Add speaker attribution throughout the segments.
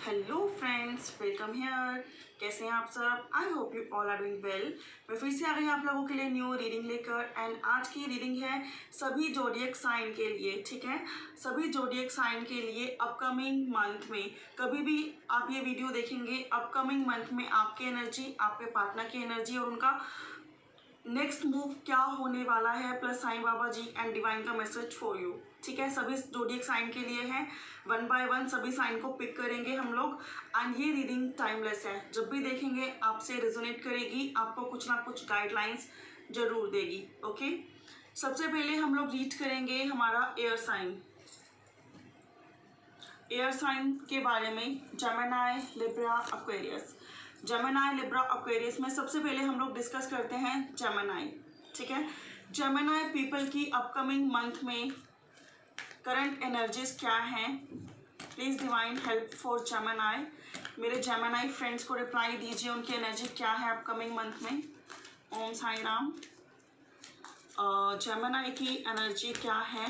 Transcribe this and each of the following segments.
Speaker 1: Hello friends, welcome here. कैसे हैं आप सब? I hope you all are doing well. मैं फिर से आ गई आप लोगों के लिए न्यू रीडिंग लेकर। एंड आज की रीडिंग है सभी ज़ोडिएक साइन के लिए। ठीक है, सभी ज़ोडिएक साइन के लिए अपकमिंग मंथ में कभी भी आप ये वीडियो देखेंगे, अपकमिंग मंथ में आपकी एनर्जी, आपके पार्टनर की एनर्जी और उनका नेक्स्ट मूव क्या होने वाला है, plus Sai Baba ji and divine का मैसेज फॉर यू। ठीक है, सभी ज़ोडिएक साइन के लिए है। वन बाय वन सभी साइन को पिक करेंगे हम लोग। एंड ये रीडिंग टाइमलेस है, जब भी देखेंगे आपसे रेजोनेट करेगी, आपको कुछ ना कुछ गाइडलाइंस जरूर देगी। ओके, सबसे पहले हम लोग रीड करेंगे हमारा एयर साइन। एयर साइन के बारे में Gemini, Libra, Aquarius. Gemini, Libra, Aquarius में सबसे पहले हम लोग डिस्कस करते हैं जेमिनी। ठीक है, जेमिनी पीपल की अपकमिंग मंथ में करंट एनर्जीज क्या हैं? Please divine help for Gemini. मेरे जेमिनी फ्रेंड्स को रिप्लाई दीजिए, उनकी एनर्जी क्या है अपकमिंग मंथ में। ओम साई राम। जेमिनी की एनर्जी क्या है?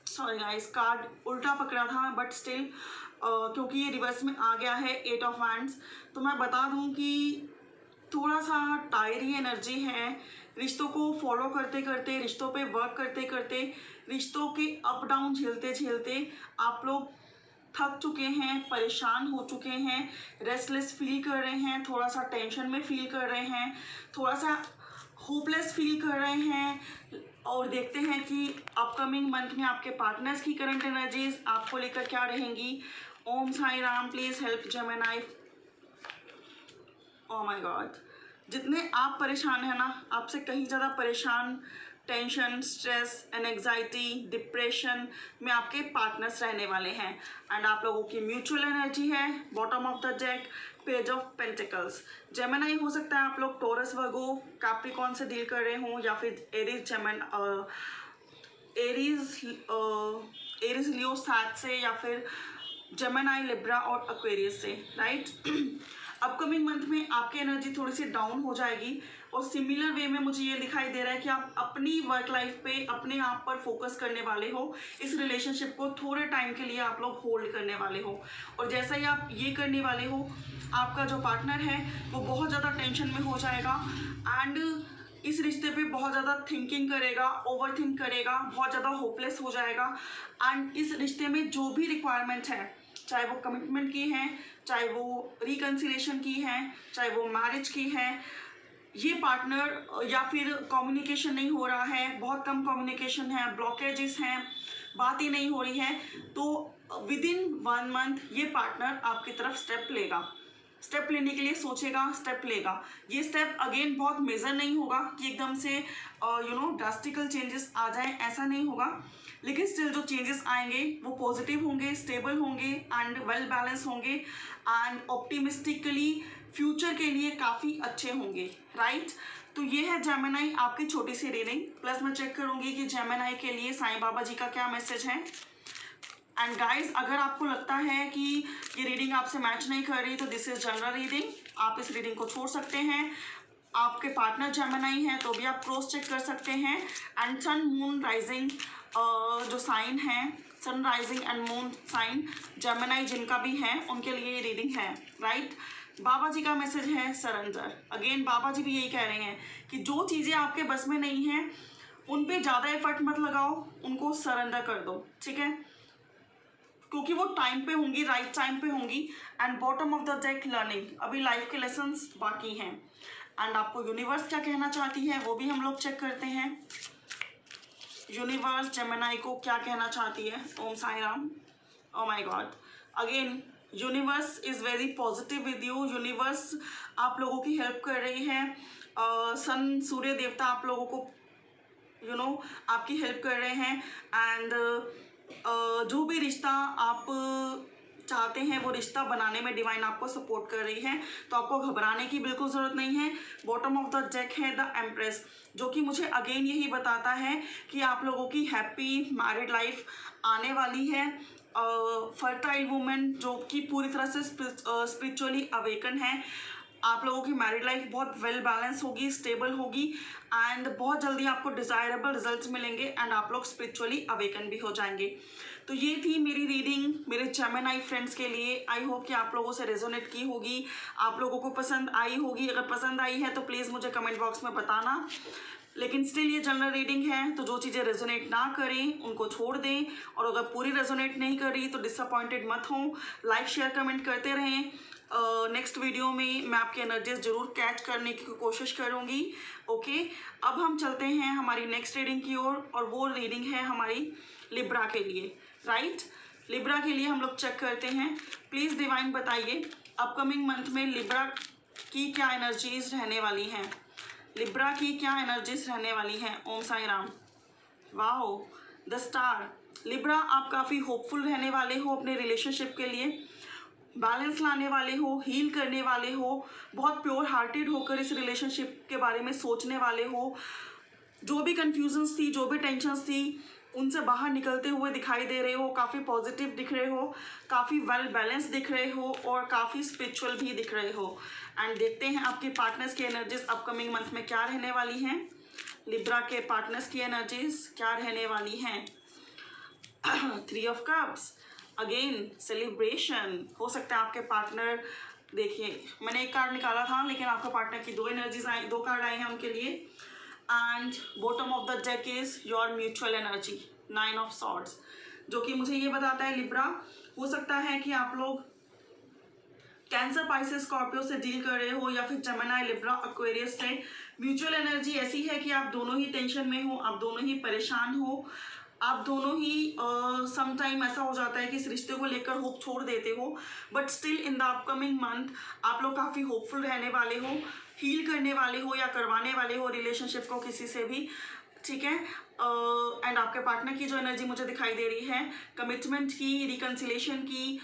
Speaker 1: सॉरी गाइस, कार्ड उल्टा पकड़ा था बट स्टिल क्योंकि ये रिवर्स में आ गया है 8 ऑफ वैंड्स, तो मैं बता दूं कि थोड़ा सा टायरी एनर्जी है। रिश्तों को फॉलो करते करते, रिश्तों पे वर्क करते करते, रिश्तों के अप डाउन झेलते झेलते आप लोग थक चुके हैं, परेशान हो चुके हैं, रेस्टलेस फील कर रहे हैं, थोड़ा सा टेंशन में फील कर रहे हैं, थोड़ा सा होपलेस फील कर रहे हैं। और देखते हैं कि अपकमिंग मंथ में आपके पार्टनर्स की करंट एनर्जीज आपको लेकर क्या रहेंगी। Om Sai Ram. Please help Gemini. Oh my god, जितने आप परेशान हैं ना, आपसे कहीं ज़्यादा परेशान, tension, stress and anxiety, depression में आपके पार्टनर्स रहने वाले हैं। एंड आप लोगों की म्यूचुअल एनर्जी है bottom of the deck, page of pentacles. Gemini हो सकता है आप लोग टॉरस, वर्गो, कैप्रिकॉर्न से डील कर रहे हों, या फिर एरीज लियो साथ से, या फिर जेमिनी, लिब्रा और एक्वेरियस से। राइट, अपकमिंग मंथ में आपकी एनर्जी थोड़ी सी डाउन हो जाएगी। और सिमिलर वे में मुझे ये दिखाई दे रहा है कि आप अपनी वर्क लाइफ पे, अपने आप पर फोकस करने वाले हो। इस रिलेशनशिप को थोड़े टाइम के लिए आप लोग होल्ड करने वाले हो। और जैसा ही आप ये करने वाले हो, आपका जो पार्टनर है वो बहुत ज़्यादा टेंशन में हो जाएगा एंड इस रिश्ते पे बहुत ज़्यादा थिंकिंग करेगा, ओवर थिंक करेगा, बहुत ज़्यादा होपलेस हो जाएगा। एंड इस रिश्ते में जो भी रिक्वायरमेंट है, चाहे वो कमिटमेंट की है, चाहे वो रिकन्सिलेशन की है, चाहे वो मैरिज की है, ये पार्टनर या फिर कम्युनिकेशन नहीं हो रहा है, बहुत कम कम्युनिकेशन है, ब्लॉकेजेस हैं, बात ही नहीं हो रही है, तो विद इन 1 मंथ ये पार्टनर आपकी तरफ स्टेप लेगा। स्टेप लेने के लिए सोचेगा, स्टेप लेगा। ये स्टेप अगेन बहुत मेजर नहीं होगा कि एकदम से ड्रास्टिकल चेंजेस आ जाए, ऐसा नहीं होगा। लेकिन स्टिल जो चेंजेस आएंगे वो पॉजिटिव होंगे, स्टेबल होंगे एंड वेल बैलेंस होंगे एंड ऑप्टिमिस्टिकली फ्यूचर के लिए काफ़ी अच्छे होंगे। राइट, तो ये है जेमिनी आपकी छोटी सी रीडिंग। प्लस मैं चेक करूँगी कि जेमिनी के लिए साईं बाबा जी का क्या मैसेज है। एंड गाइज, अगर आपको लगता है कि ये रीडिंग आपसे मैच नहीं कर रही, तो दिस इज जनरल रीडिंग, आप इस रीडिंग को छोड़ सकते हैं। आपके पार्टनर जेमिनी हैं तो भी आप क्रॉस चेक कर सकते हैं। एंड सन, मून, राइजिंग जो साइन है, sun, rising and moon sign Gemini जिनका भी है, उनके लिए ये रीडिंग है। राइट, बाबा जी का मैसेज है सरेंडर। अगेन बाबा जी भी यही कह रहे हैं कि जो चीज़ें आपके बस में नहीं हैं उन पे ज़्यादा एफर्ट मत लगाओ, उनको सरेंडर कर दो। ठीक है, क्योंकि वो टाइम पे होंगी, राइट टाइम पे होंगी। And bottom of the deck, learning, अभी लाइफ के लेसन्स बाकी हैं। एंड आपको यूनिवर्स क्या कहना चाहती है वो भी हम लोग चेक करते हैं। यूनिवर्स जेमिनी को क्या कहना चाहती है? Om Sai Ram. Oh my god, again universe is very positive with you. Universe आप लोगों की हेल्प कर रही है। सन, सूर्य देवता आप लोगों को आपकी हेल्प कर रहे हैं। एंड जो भी रिश्ता आप चाहते हैं वो रिश्ता बनाने में डिवाइन आपको सपोर्ट कर रही है, तो आपको घबराने की बिल्कुल ज़रूरत नहीं है। बॉटम ऑफ द डेक है द एम्प्रेस, जो कि मुझे अगेन यही बताता है कि आप लोगों की हैप्पी मैरिड लाइफ आने वाली है। फर्टाइल वुमेन जो कि पूरी तरह से स्पिरिचुअली अवेकन है, आप लोगों की मैरिड लाइफ बहुत वेल बैलेंस होगी, स्टेबल होगी एंड बहुत जल्दी आपको डिज़ायरेबल रिजल्ट्स मिलेंगे एंड आप लोग स्पिरिचुअली अवेकन भी हो जाएंगे। तो ये थी मेरी रीडिंग मेरे जेमिनी फ्रेंड्स के लिए। आई होप कि आप लोगों से रेजोनेट की होगी, आप लोगों को पसंद आई होगी। अगर पसंद आई है तो प्लीज़ मुझे कमेंट बॉक्स में बताना। लेकिन स्टिल ये जनरल रीडिंग है, तो जो चीज़ें रेजोनेट ना करें उनको छोड़ दें, और अगर पूरी रेजोनेट नहीं करी तो डिसअपॉइंटेड मत हों। लाइक शेयर कमेंट करते रहें। नेक्स्ट वीडियो में मैं आपकी एनर्जीज जरूर कैच करने की कोशिश करूँगी। ओके, अब हम चलते हैं हमारी नेक्स्ट रीडिंग की ओर, और वो रीडिंग है हमारी लिब्रा के लिए। राइट, लिब्रा के लिए हम लोग चेक करते हैं। प्लीज़ डिवाइन बताइए अपकमिंग मंथ में लिब्रा की क्या एनर्जीज रहने वाली हैं। लिब्रा की क्या एनर्जीज रहने वाली हैं। Om Sai Ram. Wow, the star. Libra, आप काफ़ी होपफुल रहने वाले हो अपने रिलेशनशिप के लिए, बैलेंस लाने वाले हो, हील करने वाले हो, बहुत प्योर हार्टेड होकर इस रिलेशनशिप के बारे में सोचने वाले हो। जो भी कन्फ्यूजन्स थी, जो भी टेंशन्स थी, उनसे बाहर निकलते हुए दिखाई दे रहे हो। काफ़ी पॉजिटिव दिख रहे हो, काफ़ी वेल बैलेंस दिख रहे हो, और काफ़ी स्पिरिचुअल भी दिख रहे हो। एंड देखते हैं आपके पार्टनर्स की एनर्जीज अपकमिंग मंथ में क्या रहने वाली हैं। लिब्रा के पार्टनर्स की एनर्जीज क्या रहने वाली हैं। 3 ऑफ कप्स, अगेन सेलिब्रेशन। हो सकता है आपके पार्टनर, देखिए मैंने एक कार्ड निकाला था लेकिन आपका पार्टनर की 2 एनर्जीज आई, 2 कार्ड आए हैं उनके लिए। And bottom of the deck is your mutual energy, 9 of swords, जो कि मुझे ये बताता है लिब्रा, हो सकता है कि आप लोग कैंसर, पाइसेस, स्कॉर्पियो से डील कर रहे हो, या फिर जेमिनी, लिब्रा, एक्वेरियस से। म्यूचुअल एनर्जी ऐसी है कि आप दोनों ही टेंशन में हो, आप दोनों ही परेशान हो, आप दोनों ही सम टाइम ऐसा हो जाता है कि इस रिश्ते को लेकर होप छोड़ देते हो, but still in the upcoming month आप लोग काफ़ी होपफुल रहने वाले हो, हील करने वाले हो या करवाने वाले हो रिलेशनशिप को किसी से भी। ठीक है, एंड आपके पार्टनर की जो एनर्जी मुझे दिखाई दे रही है, कमिटमेंट की, रिकन्सिलेशन की,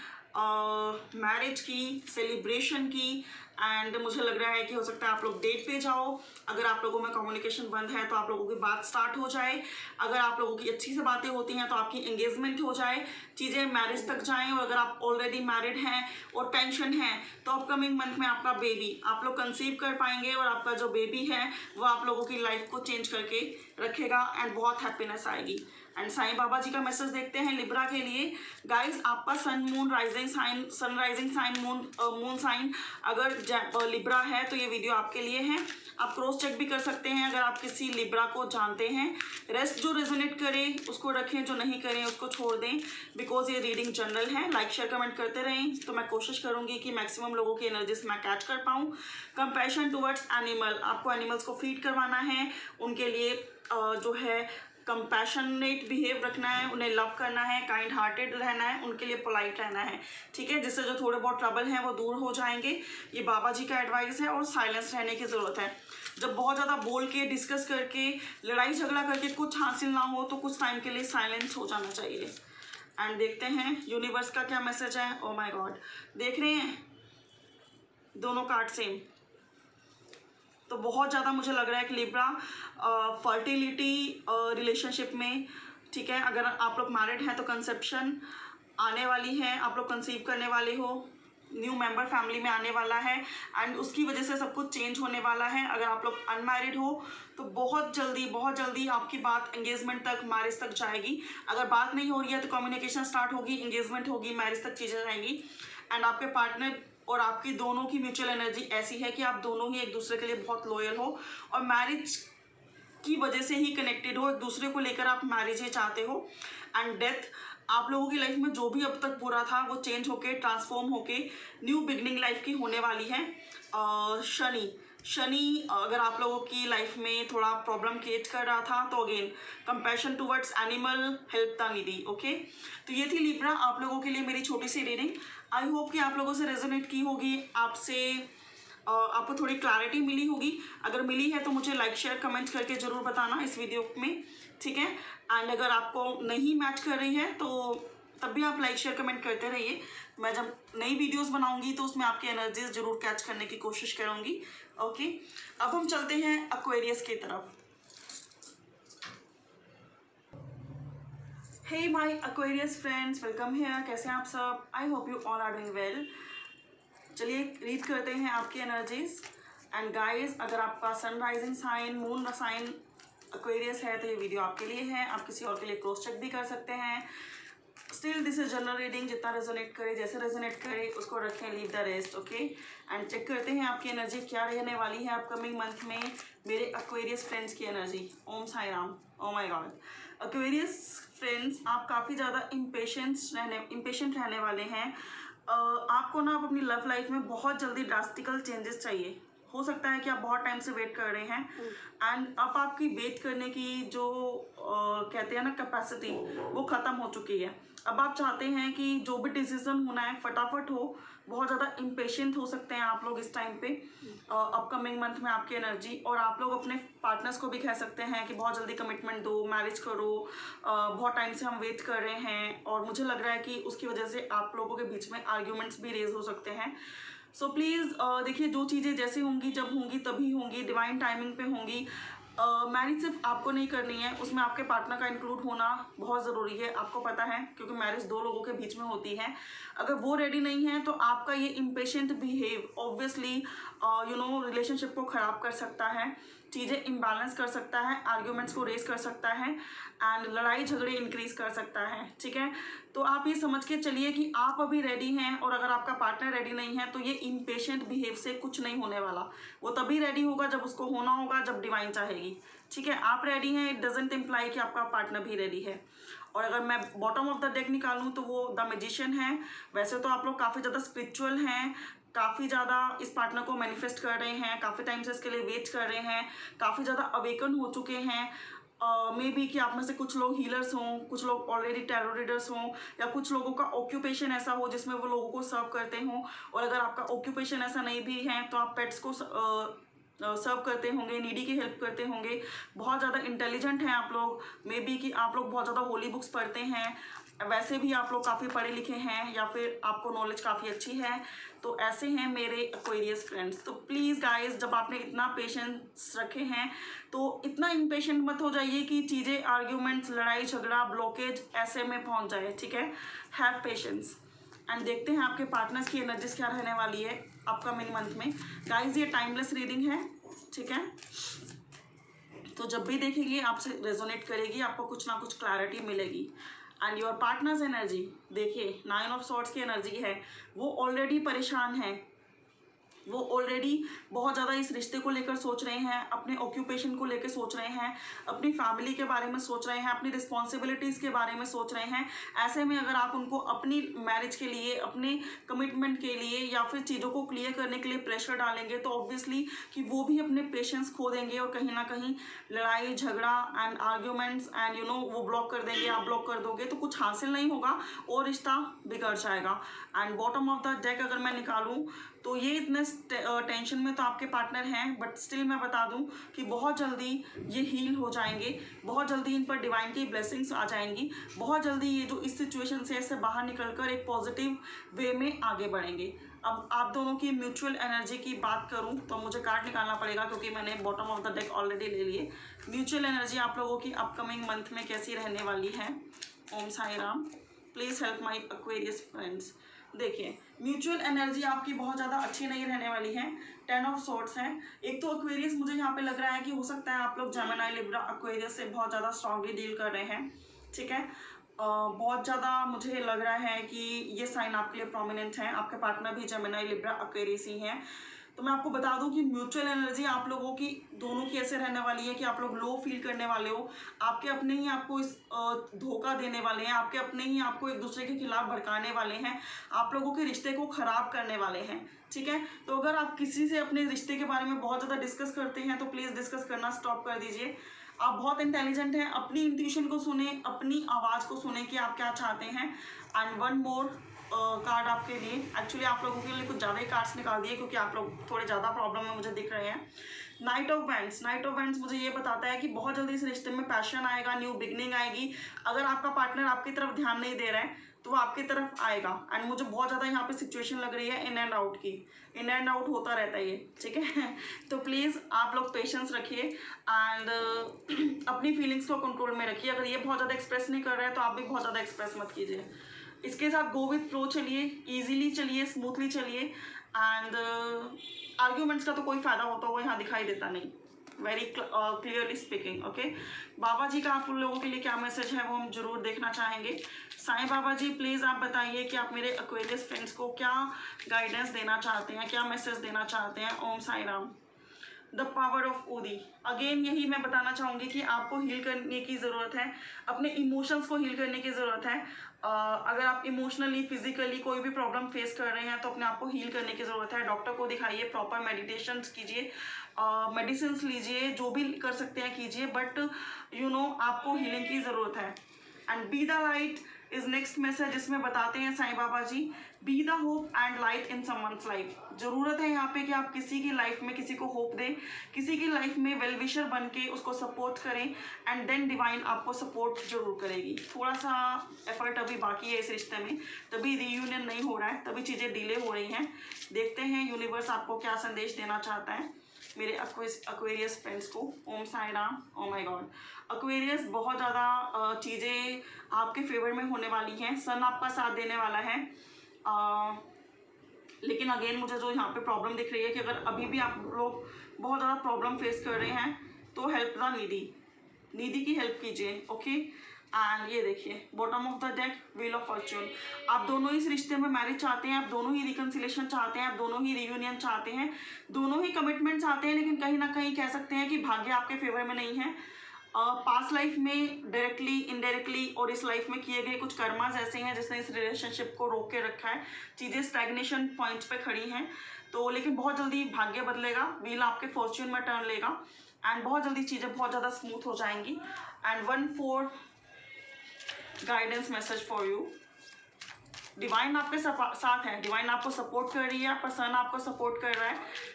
Speaker 1: मैरिज की, सेलिब्रेशन की, एंड मुझे लग रहा है कि हो सकता है आप लोग डेट पे जाओ। अगर आप लोगों में कम्युनिकेशन बंद है तो आप लोगों की बात स्टार्ट हो जाए, अगर आप लोगों की अच्छी से बातें होती हैं तो आपकी एंगेजमेंट हो जाए, चीज़ें मैरिज तक जाएं। और अगर आप ऑलरेडी मैरिड हैं और टेंशन है तो अपकमिंग मंथ में आपका बेबी आप लोग कंसीव कर पाएंगे, और आपका जो बेबी है वो आप लोगों की लाइफ को चेंज करके रखेगा, एंड बहुत हैप्पीनेस आएगी। एंड साईं बाबा जी का मैसेज देखते हैं लिब्रा के लिए। गाइज, आपका sun, moon, rising sign, sun rising sign, moon sign अगर लिब्रा है तो ये वीडियो आपके लिए है। आप क्रॉस चेक भी कर सकते हैं अगर आप किसी लिब्रा को जानते हैं। रेस्ट जो रेजोनेट करे उसको रखें, जो नहीं करें उसको छोड़ दें, बिकॉज ये रीडिंग जनरल है। लाइक शेयर कमेंट करते रहें तो मैं कोशिश करूंगी कि मैक्सिमम लोगों की एनर्जीज मैं कैच कर पाऊँ। कंपैशन टुवर्ड्स एनिमल, आपको एनिमल्स को फीड करवाना है, उनके लिए जो है कंपैशनेट बिहेव रखना है, उन्हें लव करना है, काइंड हार्टेड रहना है, उनके लिए पोलाइट रहना है। ठीक है, जिससे जो थोड़े बहुत ट्रबल हैं वो दूर हो जाएंगे। ये बाबा जी का एडवाइस है। और साइलेंस रहने की ज़रूरत है। जब बहुत ज़्यादा बोल के, डिस्कस करके, लड़ाई झगड़ा करके कुछ हासिल ना हो तो कुछ टाइम के लिए साइलेंस हो जाना चाहिए। एंड देखते हैं यूनिवर्स का क्या मैसेज है। ओ माय गॉड, देख रहे हैं दोनों कार्ड सेम, तो बहुत ज़्यादा मुझे लग रहा है कि लिब्रा फर्टिलिटी रिलेशनशिप में, ठीक है, अगर आप लोग मैरिड हैं तो कंसेप्शन आने वाली है, आप लोग कंसीव करने वाले हो, न्यू मेंबर फैमिली में आने वाला है, एंड उसकी वजह से सब कुछ चेंज होने वाला है। अगर आप लोग अनमैरिड हो तो बहुत जल्दी आपकी बात एंगेजमेंट तक, मैरिज तक जाएगी। अगर बात नहीं हो रही है तो कम्युनिकेशन स्टार्ट होगी, एंगेजमेंट होगी, मैरिज तक चीज़ें जाएंगी। एंड आपके पार्टनर और आपकी दोनों की म्यूचुअल एनर्जी ऐसी है कि आप दोनों ही एक दूसरे के लिए बहुत लॉयल हो, और मैरिज की वजह से ही कनेक्टेड हो, एक दूसरे को लेकर आप मैरिज ही चाहते हो। एंड डेथ, आप लोगों की लाइफ में जो भी अब तक बुरा था वो चेंज होके, ट्रांसफॉर्म होके न्यू बिगनिंग लाइफ की होने वाली है। शनि अगर आप लोगों की लाइफ में थोड़ा प्रॉब्लम क्रिएट कर रहा था तो again compassion towards animal, help the needy. Okay, तो ये थी लिब्रा आप लोगों के लिए मेरी छोटी सी रीडिंग। आई होप कि आप लोगों से रेजोनेट की होगी, आपको थोड़ी क्लैरिटी मिली होगी। अगर मिली है तो मुझे लाइक शेयर कमेंट करके ज़रूर बताना इस वीडियो में। ठीक है, एंड अगर आपको नहीं मैच कर रही है तो तब भी आप लाइक शेयर कमेंट करते रहिए। मैं जब नई वीडियोस बनाऊंगी तो उसमें आपकी एनर्जीज जरूर कैच करने की कोशिश करूंगी। ओके, अब हम चलते हैं एक्वेरियस की तरफ। Hey my Aquarius friends, welcome here. कैसे हैं आप सब? I hope you all are doing well. चलिए रीड करते हैं आपकी एनर्जीज। एंड गाइस, अगर आपका sun rising sign, moon sign Aquarius है तो ये वीडियो आपके लिए है। आप किसी और के लिए क्रॉस चेक भी कर सकते हैं। Still this is general reading, जितना रेजोनेट करे, जैसे रेजोनेट करे उसको रखें, leave the rest, okay. And check करते हैं आपकी एनर्जी क्या रहने वाली है अपकमिंग मंथ में मेरे एक्वेरियस फ्रेंड्स की energy. Om Sai Ram, oh my god. Aquarius friends, आप काफ़ी ज़्यादा इम्पेशेंट रहने वाले हैं। आपको ना अपनी लव लाइफ में बहुत जल्दी ड्रास्टिकल चेंजेस चाहिए। हो सकता है कि आप बहुत टाइम से वेट कर रहे हैं एंड अब आपकी वेट करने की जो कहते हैं ना कैपेसिटी, वो ख़त्म हो चुकी है। अब आप चाहते हैं कि जो भी डिसीजन होना है फटाफट हो। बहुत ज़्यादा इम्पेशेंट हो सकते हैं आप लोग इस टाइम पे अपकमिंग मंथ में आपकी एनर्जी। और आप लोग अपने पार्टनर्स को भी कह सकते हैं कि बहुत जल्दी कमिटमेंट दो, मैरिज करो, बहुत टाइम से हम वेट कर रहे हैं। और मुझे लग रहा है कि उसकी वजह से आप लोगों के बीच में आर्ग्यूमेंट्स भी रेज हो सकते हैं। सो प्लीज़ देखिए, जो चीज़ें जैसे होंगी जब होंगी तभी होंगी, डिवाइन टाइमिंग पे होंगी। मैरिज सिर्फ आपको नहीं करनी है, उसमें आपके पार्टनर का इंक्लूड होना बहुत ज़रूरी है, आपको पता है, क्योंकि मैरिज दो लोगों के बीच में होती है। अगर वो रेडी नहीं है तो आपका ये इम्पेशेंट बिहेव ऑब्वियसली रिलेशनशिप को ख़राब कर सकता है, चीज़ें इम्बैलेंस कर सकता है, आर्ग्यूमेंट्स को रेज कर सकता है एंड लड़ाई झगड़े इंक्रीज कर सकता है, ठीक है। तो आप ये समझ के चलिए कि आप अभी रेडी हैं, और अगर आपका पार्टनर रेडी नहीं है तो ये इम्पेशेंट बिहेव से कुछ नहीं होने वाला। वो तभी रेडी होगा जब उसको होना होगा, जब डिवाइन चाहेगी, ठीक है। आप रेडी हैं, इट डजंट इम्प्लाई कि आपका पार्टनर भी रेडी है। और अगर मैं बॉटम ऑफ द डेक निकालूं तो वो द मैजिशियन है। वैसे तो आप लोग काफ़ी ज़्यादा स्पिरिचुअल हैं, काफ़ी ज़्यादा इस पार्टनर को मैनिफेस्ट कर रहे हैं, काफ़ी टाइम से इसके लिए वेट कर रहे हैं, काफ़ी ज़्यादा अवेकन हो चुके हैं। मे बी कि आप में से कुछ लोग हीलर्स हों, कुछ लोग ऑलरेडी टैरो रीडर्स हों, या कुछ लोगों का ऑक्यूपेशन ऐसा हो जिसमें वो लोगों को सर्व करते हों। और अगर आपका ऑक्यूपेशन ऐसा नहीं भी है तो आप पेट्स को सर्व करते होंगे, नीडी की हेल्प करते होंगे। बहुत ज़्यादा इंटेलिजेंट हैं आप लोग। मे बी कि आप लोग बहुत ज़्यादा होली बुक्स पढ़ते हैं, वैसे भी आप लोग काफ़ी पढ़े लिखे हैं, या फिर आपको नॉलेज काफ़ी अच्छी है। तो ऐसे हैं मेरे एक्वेरियस फ्रेंड्स। तो प्लीज़ गाइस, जब आपने इतना पेशेंस रखे हैं तो इतना इम्पेशेंट मत हो जाइए कि चीज़ें, आर्ग्यूमेंट्स, लड़ाई झगड़ा, ब्लॉकेज ऐसे में पहुंच जाए, ठीक है। हैव पेशेंस एंड देखते हैं आपके पार्टनर्स की एनर्जीज क्या रहने वाली है अपकमिंग मंथ में। गाइस, ये टाइमलेस रीडिंग है, ठीक है। तो जब भी देखेंगे आपसे रेजोनेट करेगी, आपको कुछ ना कुछ क्लैरिटी मिलेगी। एंड योर पार्टनर्स एनर्जी देखिए, 9 ऑफ सॉर्ड्स की एनर्जी है। वो ऑलरेडी परेशान है, वो ऑलरेडी बहुत ज़्यादा इस रिश्ते को लेकर सोच रहे हैं, अपने ऑक्यूपेशन को लेकर सोच रहे हैं, अपनी फैमिली के बारे में सोच रहे हैं, अपनी रिस्पॉन्सिबिलिटीज़ के बारे में सोच रहे हैं। ऐसे में अगर आप उनको अपनी मैरिज के लिए, अपने कमिटमेंट के लिए, या फिर चीज़ों को क्लियर करने के लिए प्रेशर डालेंगे तो ऑब्वियसली कि वो भी अपने पेशेंस खो देंगे, और कहीं ना कहीं लड़ाई झगड़ा एंड आर्ग्यूमेंट्स एंड वो ब्लॉक कर देंगे, आप ब्लॉक कर दोगे, तो कुछ हासिल नहीं होगा और रिश्ता बिगड़ जाएगा। And bottom of the deck अगर मैं निकालूं तो ये इतने टेंशन में तो आपके पार्टनर हैं, बट स्टिल मैं बता दूं कि बहुत जल्दी ये हील हो जाएंगे, बहुत जल्दी इन पर डिवाइन की ब्लेसिंग्स आ जाएंगी, बहुत जल्दी ये जो इस सिचुएशन से ऐसे बाहर निकलकर एक पॉजिटिव वे में आगे बढ़ेंगे। अब आप दोनों की म्यूचुअल एनर्जी की बात करूं तो मुझे कार्ड निकालना पड़ेगा, क्योंकि मैंने bottom of the deck already ले लिए। म्यूचुअल एनर्जी आप लोगों की अपकमिंग मंथ में कैसी रहने वाली है। Om Sai Ram, please help my Aquarius friends. देखिए, म्यूचुअल एनर्जी आपकी बहुत ज़्यादा अच्छी नहीं रहने वाली है। 10 ऑफ सॉर्ड्स है। एक तो एक्वेरियस मुझे यहाँ पे लग रहा है कि हो सकता है आप लोग जेमिनी, लिब्रा, एक्वेरियस से बहुत ज़्यादा स्ट्रांगली डील कर रहे हैं, ठीक है। बहुत ज़्यादा मुझे लग रहा है कि ये साइन आपके लिए प्रोमिनेंट है, आपके पार्टनर भी जेमिनी, लिब्रा, एक्वेरियस ही हैं। तो मैं आपको बता दूं कि म्यूचुअल एनर्जी आप लोगों की दोनों की ऐसे रहने वाली है कि आप लोग लो फील करने वाले हो, आपके अपने ही आपको इस धोखा देने वाले हैं, आपके अपने ही आपको एक दूसरे के खिलाफ भड़काने वाले हैं, आप लोगों के रिश्ते को खराब करने वाले हैं, ठीक है। तो अगर आप किसी से अपने रिश्ते के बारे में बहुत ज़्यादा डिस्कस करते हैं तो प्लीज़ डिस्कस करना स्टॉप कर दीजिए। आप बहुत इंटेलिजेंट हैं, अपनी इंट्यूशन को सुने, अपनी आवाज़ को सुने कि आप क्या चाहते हैं। एंड वन मोर कार्ड आपके लिए, एक्चुअली आप लोगों के लिए कुछ ज़्यादा ही कार्ड्स निकाल दिए क्योंकि आप लोग थोड़े ज़्यादा प्रॉब्लम में मुझे दिख रहे हैं। Night of wands, night of wands मुझे ये बताता है कि बहुत जल्दी इस रिश्ते में पैशन आएगा, न्यू बिगनिंग आएगी। अगर आपका पार्टनर आपकी तरफ ध्यान नहीं दे रहा है तो वो आपकी तरफ आएगा। एंड मुझे बहुत ज़्यादा यहाँ पे सिचुएशन लग रही है इन एंड आउट की, इन एंड आउट होता रहता है ये, ठीक है। तो प्लीज़ आप लोग पेशेंस रखिए एंड अपनी फीलिंग्स को कंट्रोल में रखिए। अगर ये बहुत ज़्यादा एक्सप्रेस नहीं कर रहे हैं तो आप भी बहुत ज़्यादा एक्सप्रेस मत कीजिए। इसके साथ गो विथ फ्लो चलिए, ईजिली चलिए, स्मूथली चलिए। एंड आर्ग्यूमेंट्स का तो कोई फ़ायदा होता हुआ यहाँ दिखाई देता नहीं। Very clearly speaking. ओके, बाबा जी का आप उन लोगों के लिए क्या मैसेज है वो हम जरूर देखना चाहेंगे। साईं बाबा जी प्लीज़ आप बताइए कि आप मेरे एक्वेरियस फ्रेंड्स को क्या गाइडेंस देना चाहते हैं, क्या मैसेज देना चाहते हैं। Om Sai Ram. The power of ओदी, अगेन यही मैं बताना चाहूँगी कि आपको हील करने की ज़रूरत है, अपने इमोशंस को हील करने की ज़रूरत है। अगर आप इमोशनली फिजिकली कोई भी प्रॉब्लम फेस कर रहे हैं तो अपने आप को हील करने की ज़रूरत है। डॉक्टर को दिखाइए, प्रॉपर मेडिटेशन कीजिए, मेडिसिन लीजिए, जो भी कर सकते हैं कीजिए, बट आपको हीलिंग की ज़रूरत है। And be the light is next message, जिसमें बताते हैं Sai Baba ji, be the hope and light in someone's life. ज़रूरत है यहाँ पे कि आप किसी की लाइफ में किसी को होप दें, किसी की लाइफ में वेल विशर बन के उसको सपोर्ट करें, एंड देन डिवाइन आपको सपोर्ट जरूर करेगी। थोड़ा सा एफर्ट अभी बाकी है इस रिश्ते में, तभी रीयूनियन नहीं हो रहा है, तभी चीज़ें डिले हो रही हैं। देखते हैं यूनिवर्स आपको क्या संदेश देना चाहता है मेरे एक्वेरियस फ्रेंड्स को। Om Sai Ram. Oh my god, Aquarius बहुत ज़्यादा चीज़ें आपके फेवर में होने वाली हैं। सन आपका साथ देने वाला है, लेकिन अगेन मुझे जो यहाँ पे प्रॉब्लम दिख रही है कि अगर अभी भी आप लोग बहुत ज़्यादा प्रॉब्लम फेस कर रहे हैं तो हेल्प द नीडी की हेल्प कीजिए। ओके, एंड ये देखिए bottom of the deck, wheel of Fortune. आप दोनों ही इस रिश्ते में मैरिज चाहते हैं, आप दोनों ही रिकन्सिलेशन चाहते हैं, आप दोनों ही रियूनियन चाहते हैं, दोनों ही कमिटमेंट चाहते हैं, लेकिन कहीं ना कहीं कह सकते हैं कि भाग्य आपके फेवर में नहीं है। पास्ट लाइफ में डायरेक्टली इनडायरेक्टली और इस लाइफ में किए गए कुछ कर्मास ऐसे हैं जिसने इस रिलेशनशिप को रोक के रखा है, चीज़ें स्टैग्नेशन पॉइंट्स पे खड़ी हैं। तो लेकिन बहुत जल्दी भाग्य बदलेगा, व्हील आपके फॉर्च्यून में टर्न लेगा, एंड बहुत जल्दी चीज़ें बहुत ज़्यादा स्मूथ हो जाएंगी। And 1/4 guidance message for you. Divine आपके साथ है, डिवाइन आपको सपोर्ट कर रही है, आपका सन आपको सपोर्ट कर रहा है।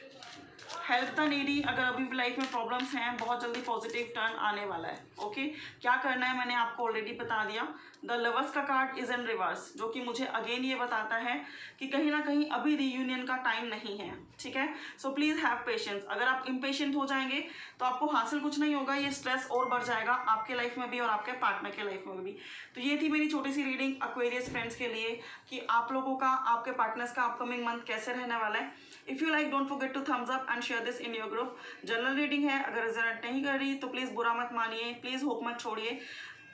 Speaker 1: हेल्प द नीडी, अगर अभी भी लाइफ में प्रॉब्लम्स हैं, बहुत जल्दी पॉजिटिव टर्न आने वाला है। ओके, क्या करना है मैंने आपको ऑलरेडी बता दिया। द लवर्स का कार्ड इज इन रिवर्स, जो कि मुझे अगेन ये बताता है कि कहीं ना कहीं अभी रीयूनियन का टाइम नहीं है। ठीक है, सो प्लीज़ हैव पेशेंस। अगर आप इम्पेशेंट हो जाएंगे तो आपको हासिल कुछ नहीं होगा, ये स्ट्रेस और बढ़ जाएगा आपके लाइफ में भी और आपके पार्टनर के लाइफ में भी। तो ये थी मेरी छोटी सी रीडिंग एक्वेरियस फ्रेंड्स के लिए कि आप लोगों का, आपके पार्टनर्स का अपकमिंग मंथ कैसे रहने वाला है। If you like don't forget to thumbs up and share this in your group. General reading है, अगर रिजनेट नहीं कर रही तो प्लीज़ बुरा मत मानिए, प्लीज़ होप मत छोड़िए।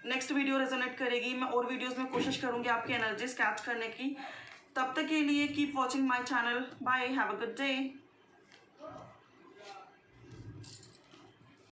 Speaker 1: नेक्स्ट वीडियो रेजोनेट करेगी, मैं और वीडियोस में कोशिश करूंगी आपकी एनर्जीज कैच करने की। तब तक के लिए keep watching my channel. Bye, have a good day.